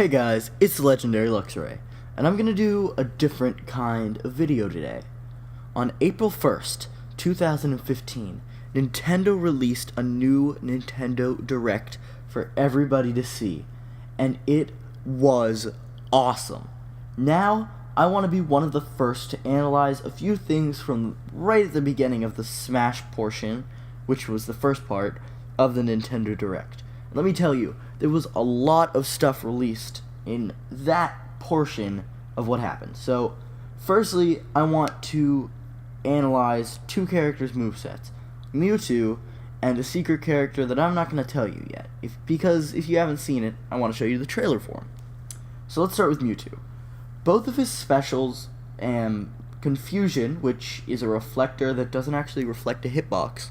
Hey guys, it's Legendary Luxray, and I'm gonna do a different kind of video today. On April 1st, 2015, Nintendo released a new Nintendo Direct for everybody to see, and it was awesome. Now, I want to be one of the first to analyze a few things from right at the beginning of the Smash portion, which was the first part of the Nintendo Direct. Let me tell you, there was a lot of stuff released in that portion of what happened. So, firstly, I want to analyze two characters' movesets, Mewtwo and a secret character that I'm not going to tell you yet, because if you haven't seen it, I want to show you the trailer for him. So let's start with Mewtwo. Both of his specials, Confusion, which is a reflector that doesn't actually reflect a hitbox.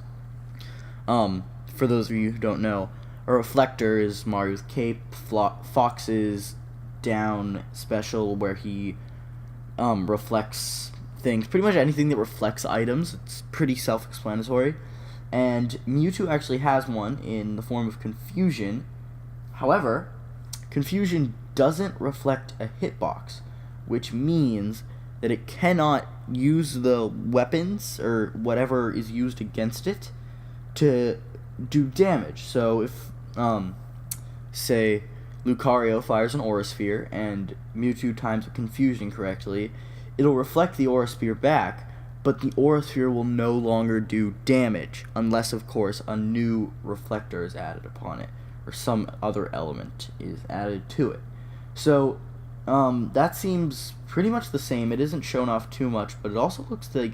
For those of you who don't know, a reflector is Mario's cape, Fox's down special where he reflects things, pretty much anything that reflects items. It's pretty self-explanatory. And Mewtwo actually has one in the form of Confusion. However, Confusion doesn't reflect a hitbox, which means that it cannot use the weapons or whatever is used against it to do damage. So if, say, Lucario fires an Aura Sphere and Mewtwo times a Confusion correctly, it'll reflect the Aura Sphere back, but the Aura Sphere will no longer do damage, unless, of course, a new reflector is added upon it, or some other element is added to it. So, that seems pretty much the same. It isn't shown off too much, but it also looks like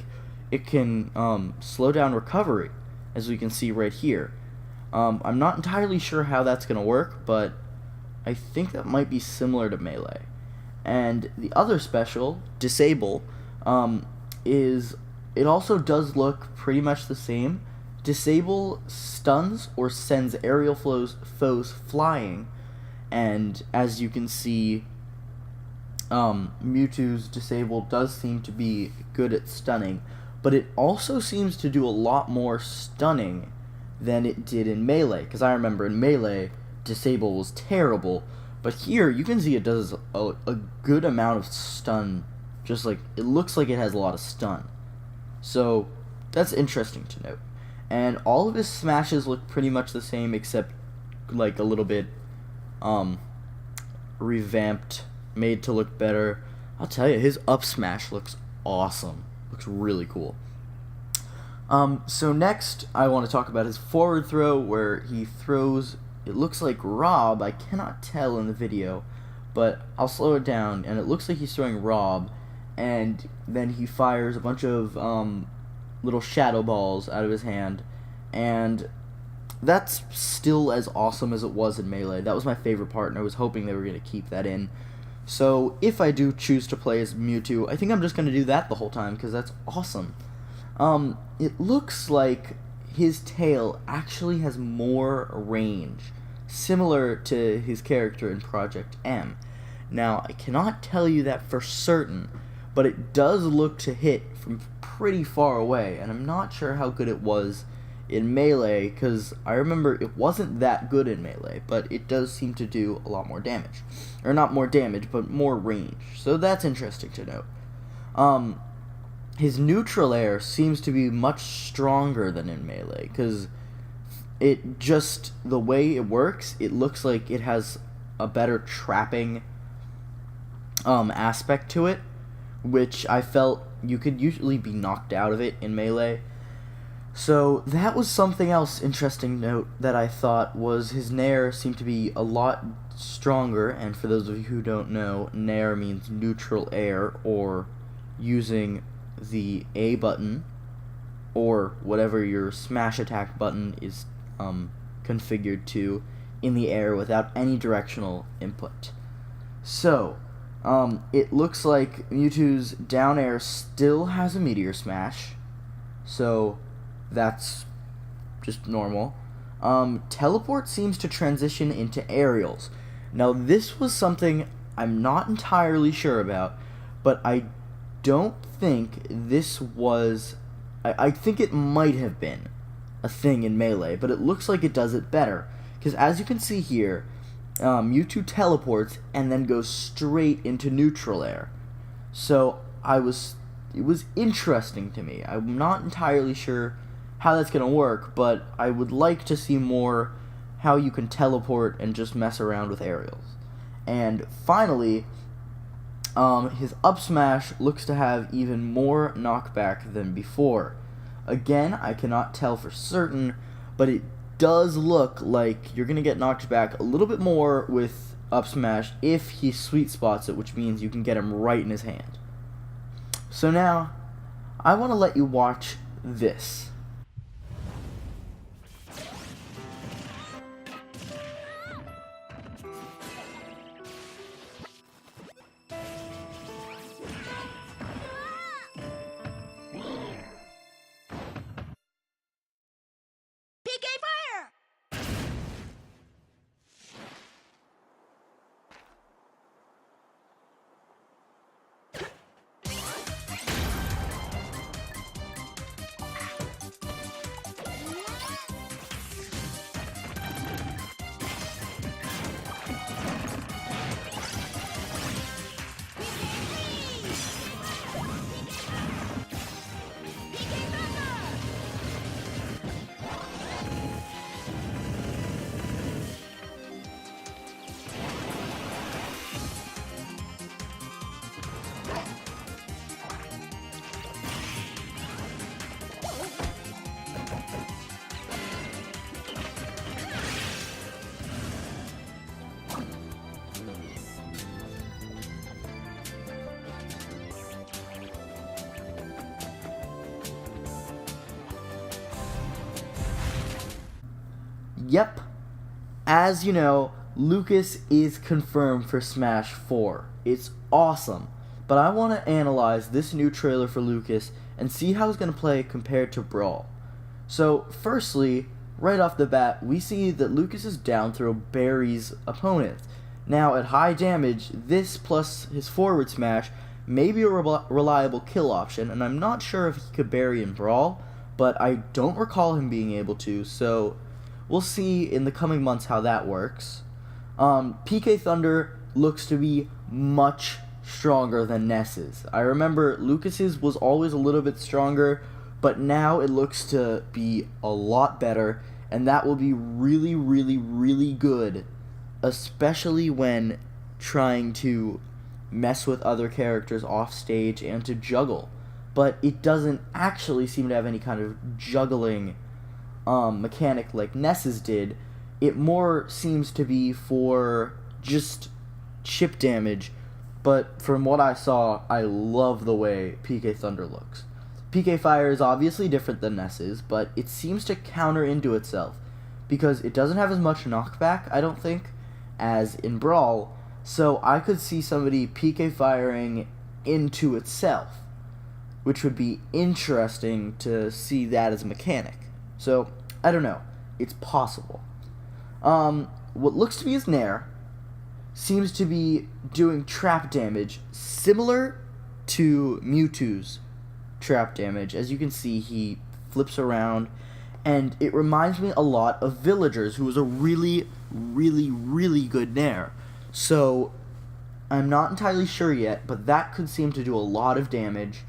it can slow down recovery, as we can see right here. I'm not entirely sure how that's going to work, but I think that might be similar to Melee. And the other special, Disable, it also does look pretty much the same. Disable stuns or sends aerial foes flying, and as you can see, Mewtwo's Disable does seem to be good at stunning, but it also seems to do a lot more stunning than it did in Melee, because I remember in Melee, Disable was terrible, but here you can see it does a good amount of stun. Just like, it looks like it has a lot of stun. So, that's interesting to note. And all of his smashes look pretty much the same, except, like, a little bit, revamped, made to look better. I'll tell you, his up smash looks awesome. Looks really cool. So next, I want to talk about his forward throw, where he throws, it looks like Rob, I cannot tell in the video, but I'll slow it down, and it looks like he's throwing Rob, and then he fires a bunch of little shadow balls out of his hand, and that's still as awesome as it was in Melee. That was my favorite part, and I was hoping they were going to keep that in. So if I do choose to play as Mewtwo, I think I'm just going to do that the whole time, because that's awesome. It looks like his tail actually has more range, similar to his character in Project M. Now, I cannot tell you that for certain, but it does look to hit from pretty far away, and I'm not sure how good it was in Melee, because I remember it wasn't that good in Melee, but it does seem to do a lot more damage. Or not more damage, but more range, so that's interesting to note. His neutral air seems to be much stronger than in Melee, because it just, the way it works, it looks like it has a better trapping aspect to it, which I felt you could usually be knocked out of it in Melee. So that was something else interesting to note that I thought was his Nair seemed to be a lot stronger, and for those of you who don't know, Nair means neutral air, or using the A button, or whatever your smash attack button is configured to, in the air without any directional input. So, it looks like Mewtwo's down air still has a Meteor Smash, so that's just normal. Teleport seems to transition into aerials. Now, this was something I'm not entirely sure about, but I don't think this was... I think it might have been a thing in Melee, but it looks like it does it better. Because as you can see here, Mewtwo teleports and then goes straight into neutral air. So it was interesting to me. I'm not entirely sure how that's going to work, but I would like to see more how you can teleport and just mess around with aerials. And finally, his up smash looks to have even more knockback than before. Again, I cannot tell for certain, but it does look like you're going to get knocked back a little bit more with up smash if he sweet spots it, which means you can get him right in his hand. So now, I want to let you watch this. Yep, as you know, Lucas is confirmed for Smash 4. It's awesome, but I want to analyze this new trailer for Lucas and see how he's going to play compared to Brawl. So, firstly, right off the bat, we see that Lucas is down throw Barry's opponent. Now, at high damage, this plus his forward smash may be a reliable kill option, and I'm not sure if he could Barry in Brawl, but I don't recall him being able to, so we'll see in the coming months how that works. PK Thunder looks to be much stronger than Ness's. I remember Lucas's was always a little bit stronger, but now it looks to be a lot better, and that will be really, really, really good, especially when trying to mess with other characters off stage and to juggle. But it doesn't actually seem to have any kind of juggling mechanic like Ness's did. It more seems to be for just chip damage, but from what I saw, I love the way PK Thunder looks. PK Fire is obviously different than Ness's, but it seems to counter into itself, because it doesn't have as much knockback, I don't think, as in Brawl, so I could see somebody PK Firing into itself, which would be interesting to see that as a mechanic. So, I don't know. It's possible. What looks to be his Nair seems to be doing trap damage similar to Mewtwo's trap damage. As you can see, he flips around, and it reminds me a lot of Villagers, who was a really, really, really good Nair. So, I'm not entirely sure yet, but that could seem to do a lot of damage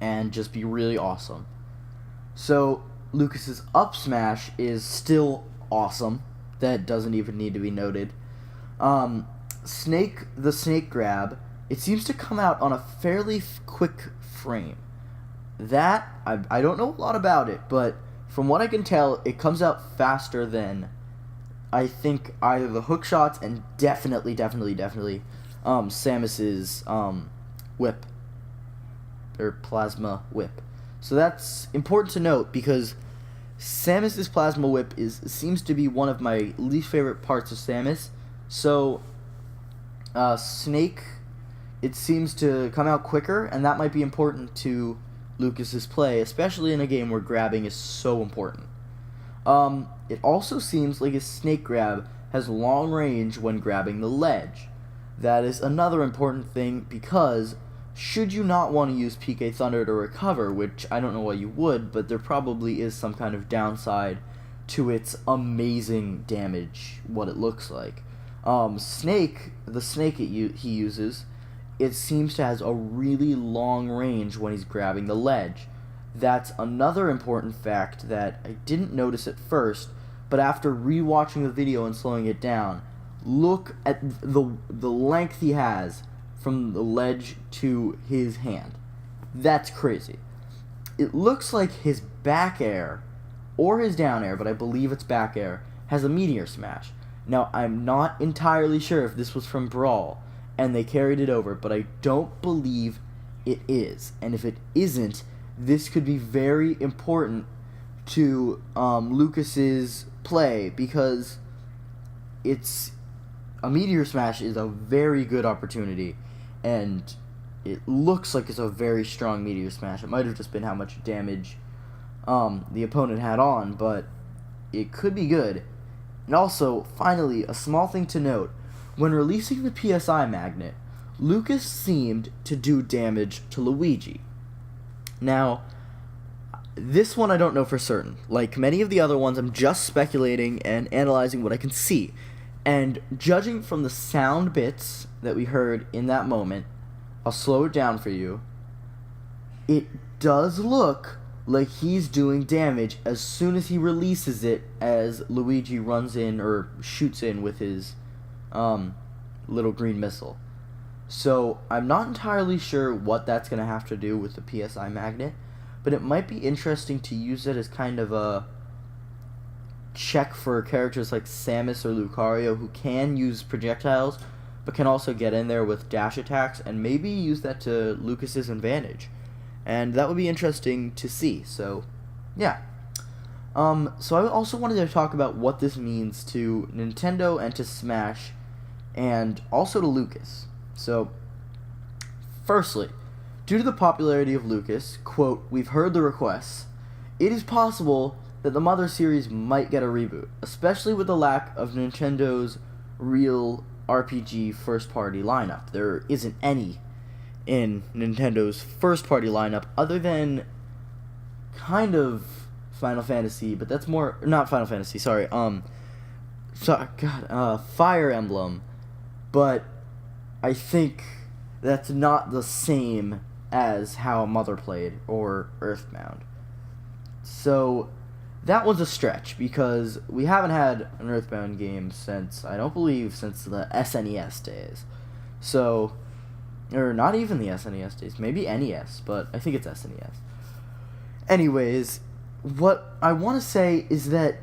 and just be really awesome. So, Lucas's up smash is still awesome. That doesn't even need to be noted. The snake grab, it seems to come out on a fairly quick frame. That, I don't know a lot about it, but from what I can tell, it comes out faster than, I think, either the hook shots and definitely Samus's whip, or plasma whip. So that's important to note, because Samus's plasma whip seems to be one of my least favorite parts of Samus. So Snake, it seems to come out quicker, and that might be important to Lucas's play, especially in a game where grabbing is so important. It also seems like his Snake grab has long range when grabbing the ledge. That is another important thing, because should you not want to use PK Thunder to recover, which I don't know why you would, but there probably is some kind of downside to its amazing damage, what it looks like. The snake he uses, it seems to has a really long range when he's grabbing the ledge. That's another important fact that I didn't notice at first, but after rewatching the video and slowing it down, look at the length he has from the ledge to his hand. That's crazy. It looks like his back air, or his down air, but I believe it's back air, has a meteor smash. Now, I'm not entirely sure if this was from Brawl, and they carried it over, but I don't believe it is. And if it isn't, this could be very important to Lucas's play, because a meteor smash is a very good opportunity, and it looks like it's a very strong meteor smash. It might have just been how much damage the opponent had on, but it could be good. And also, finally, a small thing to note: when releasing the PSI magnet, Lucas seemed to do damage to Luigi. Now, this one I don't know for certain. Like many of the other ones, I'm just speculating and analyzing what I can see. And judging from the sound bits that we heard in that moment, I'll slow it down for you. It does look like he's doing damage as soon as he releases it, as Luigi runs in or shoots in with his little green missile. So I'm not entirely sure what that's going to have to do with the PSI magnet, but it might be interesting to use it as kind of a check for characters like Samus or Lucario, who can use projectiles but can also get in there with dash attacks, and maybe use that to Lucas's advantage. And that would be interesting to see. So, yeah. So I also wanted to talk about what this means to Nintendo and to Smash, and also to Lucas. So, firstly, due to the popularity of Lucas, quote, "We've heard the requests. It is possible that the Mother series might get a reboot, especially with the lack of Nintendo's real RPG first-party lineup. There isn't any in Nintendo's first-party lineup other than kind of Final Fantasy, but that's more... Not Final Fantasy, sorry. Fire Emblem. But I think that's not the same as how Mother played, or Earthbound. So that was a stretch, because we haven't had an Earthbound game since, I don't believe, since the SNES days. So, or not even the SNES days, maybe NES, but I think it's SNES. Anyways, what I want to say is that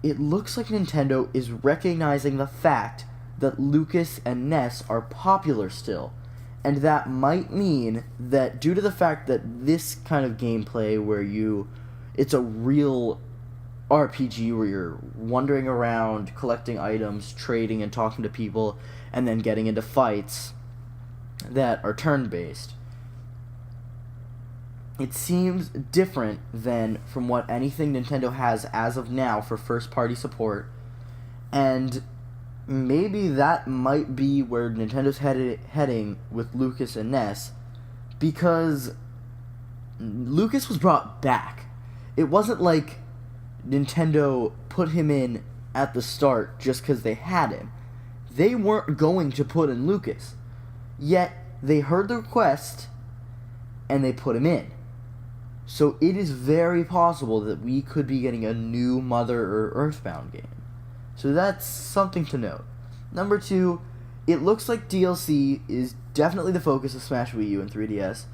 it looks like Nintendo is recognizing the fact that Lucas and Ness are popular still. And that might mean that due to the fact that this kind of gameplay where it's a real RPG where you're wandering around, collecting items, trading and talking to people, and then getting into fights that are turn-based, it seems different than from what anything Nintendo has as of now for first-party support, and maybe that might be where Nintendo's heading with Lucas and Ness, because Lucas was brought back. It wasn't like Nintendo put him in at the start just because they had him. They weren't going to put in Lucas, yet they heard the request and they put him in. So it is very possible that we could be getting a new Mother or Earthbound game. So that's something to note. Number 2, it looks like DLC is definitely the focus of Smash Wii U and 3DS,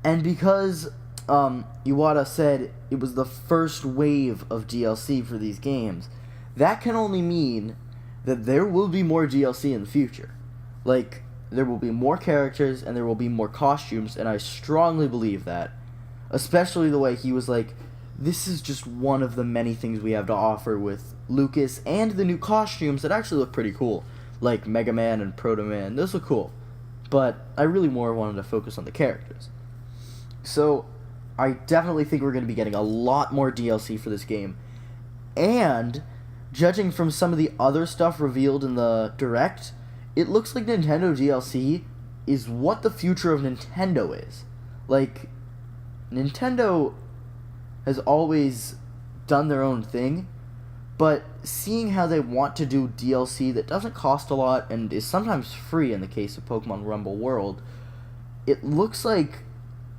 and because Iwata said it was the first wave of DLC for these games, that can only mean that there will be more DLC in the future. Like, there will be more characters and there will be more costumes, and I strongly believe that. Especially the way he was like, this is just one of the many things we have to offer with Lucas, and the new costumes that actually look pretty cool, like Mega Man and Proto Man. Those look cool, but I really more wanted to focus on the characters. So I definitely think we're going to be getting a lot more DLC for this game, and judging from some of the other stuff revealed in the Direct, it looks like Nintendo DLC is what the future of Nintendo is. Like, Nintendo has always done their own thing, But seeing how they want to do DLC that doesn't cost a lot and is sometimes free in the case of Pokemon Rumble World, it looks like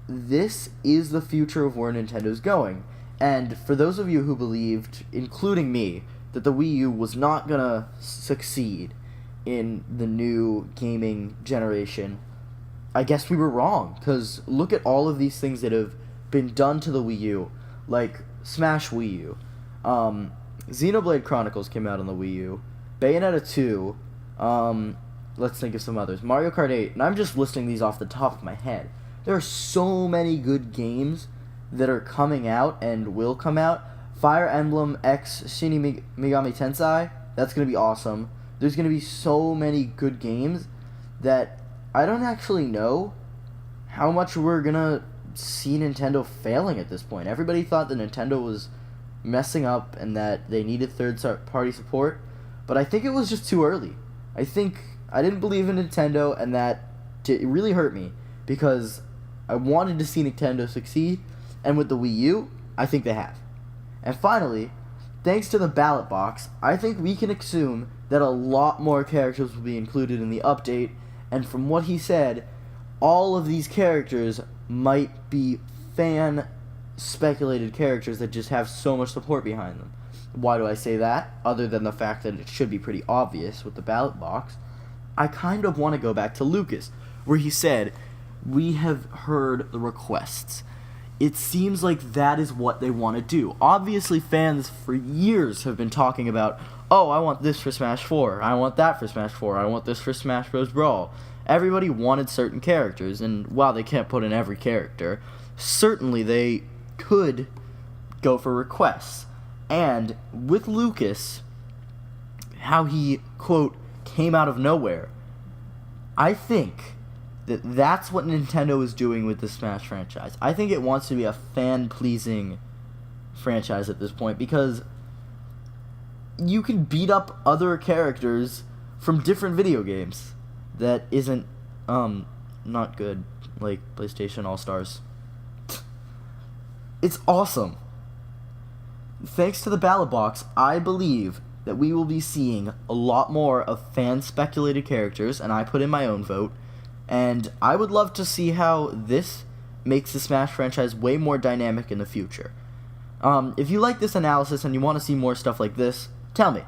this is the future of where Nintendo's going. And for those of you who believed, including me, that the Wii U was not gonna succeed in the new gaming generation, I guess we were wrong, because look at all of these things that have been done to the Wii U, like Smash Wii U. Xenoblade Chronicles came out on the Wii U. Bayonetta 2. Let's think of some others. Mario Kart 8. And I'm just listing these off the top of my head. There are so many good games that are coming out and will come out. Fire Emblem X Shin Megami Tensei. That's going to be awesome. There's going to be so many good games that I don't actually know how much we're going to see Nintendo failing at this point. Everybody thought that Nintendo was messing up and that they needed third-party support, but I think it was just too early. I think I didn't believe in Nintendo, and that it really hurt me because I wanted to see Nintendo succeed, and with the Wii U, I think they have. And finally, thanks to the ballot box, I think we can assume that a lot more characters will be included in the update, and from what he said, all of these characters might be fan-speculated characters that just have so much support behind them. Why do I say that? Other than the fact that it should be pretty obvious with the ballot box, I kind of want to go back to Lucas, where he said, "We have heard the requests." It seems like that is what they want to do. Obviously, fans for years have been talking about, oh, I want this for Smash 4, I want that for Smash 4, I want this for Smash Bros. Brawl. Everybody wanted certain characters, and while they can't put in every character, certainly they could go for requests. And with Lucas, how he, quote, came out of nowhere, I think that that's what Nintendo is doing with the Smash franchise. I think it wants to be a fan-pleasing franchise at this point because you can beat up other characters from different video games that isn't not good, like PlayStation All-Stars. It's awesome. Thanks to the ballot box, I believe that we will be seeing a lot more of fan-speculated characters, and I put in my own vote, and I would love to see how this makes the Smash franchise way more dynamic in the future. If you like this analysis and you want to see more stuff like this, tell me.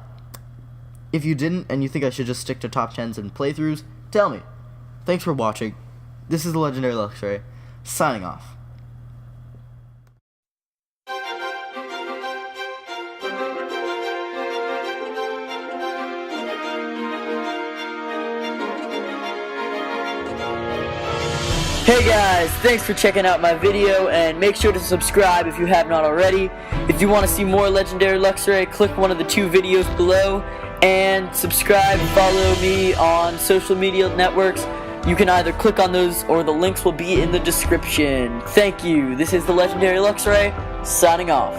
If you didn't and you think I should just stick to top 10s and playthroughs, tell me. Thanks for watching. This is the Legendary Luxray, signing off. Hey guys, thanks for checking out my video, and make sure to subscribe if you have not already. If you want to see more Legendary Luxray, click one of the 2 videos below, and subscribe and follow me on social media networks. You can either click on those or the links will be in the description. Thank you. This is the Legendary Luxray, signing off.